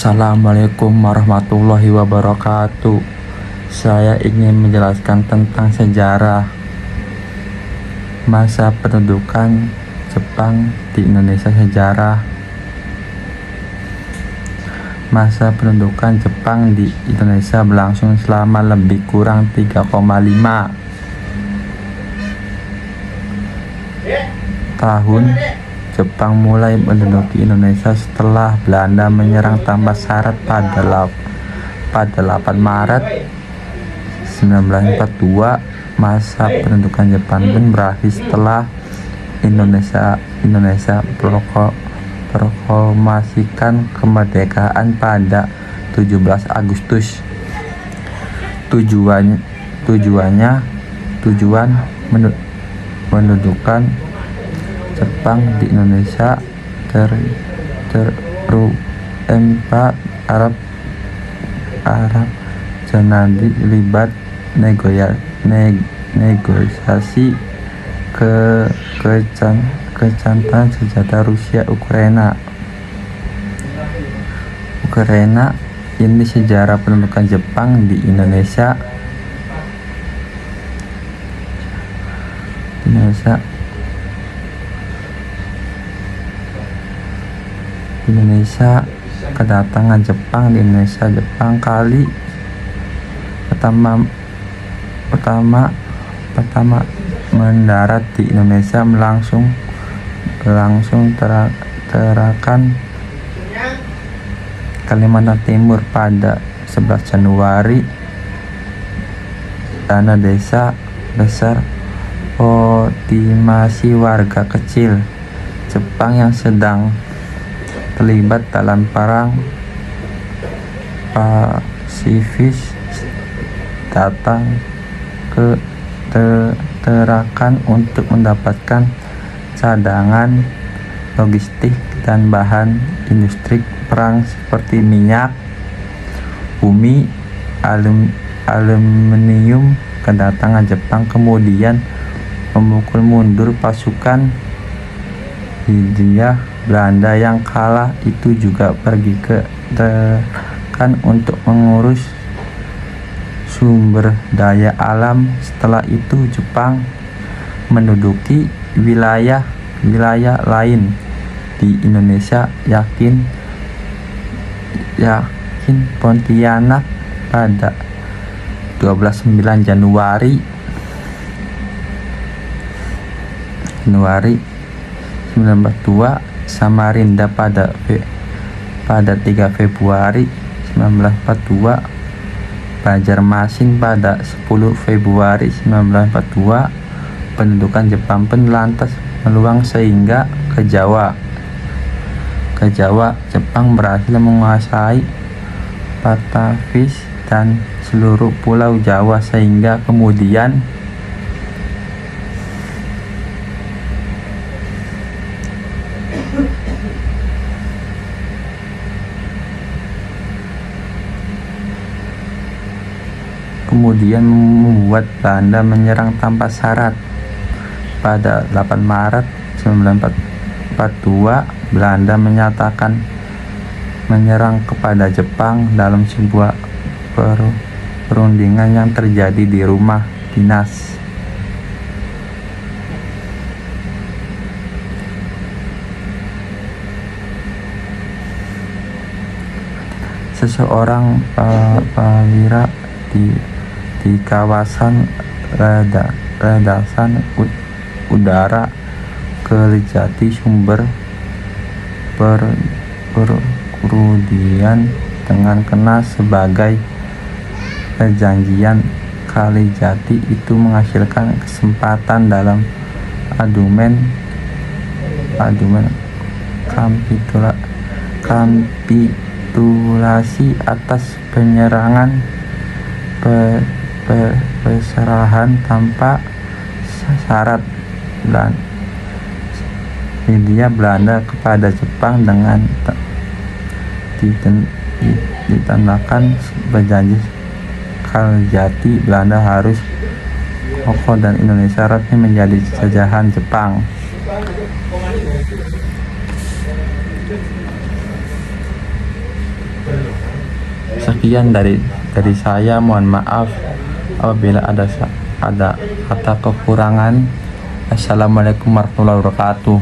Assalamualaikum warahmatullahi wabarakatuh. Saya ingin menjelaskan tentang sejarah masa pendudukan Jepang di Indonesia. Masa pendudukan Jepang di Indonesia berlangsung selama lebih kurang 3,5 tahun. Jepang mulai menduduki Indonesia setelah Belanda menyerang tanpa syarat pada 8 Maret 1942. Masa pendudukan Jepang pun berakhir setelah Indonesia proklamasikan kemerdekaan pada 17 Agustus. Tujuan mendudukan Jepang di Indonesia terempat Arab Janadi libat negosiasi kecantan senjata Rusia Ukraina. Ini sejarah pendudukan Jepang di Indonesia. Kedatangan Jepang di Indonesia. Jepang kali pertama mendarat di Indonesia langsung terakan Kalimantan Timur pada 11 Januari. Dana desa besar otimasi warga kecil Jepang yang sedang terlibat dalam perang Pasifik datang ke Tarakan untuk mendapatkan cadangan logistik dan bahan industri perang seperti minyak bumi, aluminium. Kedatangan Jepang kemudian memukul mundur pasukan Hindia Belanda yang kalah itu juga pergi ke Tarakan untuk mengurus sumber daya alam. Setelah itu Jepang menduduki wilayah lain di Indonesia, yakin Pontianak pada 9 Januari 1942, Samarinda pada 3 Februari 1942, Banjarmasin pada 10 Februari 1942. Pendudukan Jepang pun lantas meluang sehingga ke Jawa. Jepang berhasil menguasai Patavis dan seluruh pulau Jawa sehingga kemudian membuat Belanda menyerang tanpa syarat. Pada 8 Maret 1942, Belanda menyatakan menyerang kepada Jepang dalam sebuah perundingan yang terjadi di rumah dinas seseorang perwira di kawasan ledasan udara Kelijati, sumber perundingan dengan kena sebagai perjanjian Kalijati itu menghasilkan kesepakatan dalam kapitulasi atas penyerangan peserahan tanpa syarat Hindia Belanda kepada Jepang dengan ditandahkan berjanji Kalijati. Belanda harus kokoh dan Indonesia resmi menjadi jajahan Jepang. sekian dari saya. Mohon maaf apabila ada kata kekurangan. Assalamualaikum warahmatullahi wabarakatuh.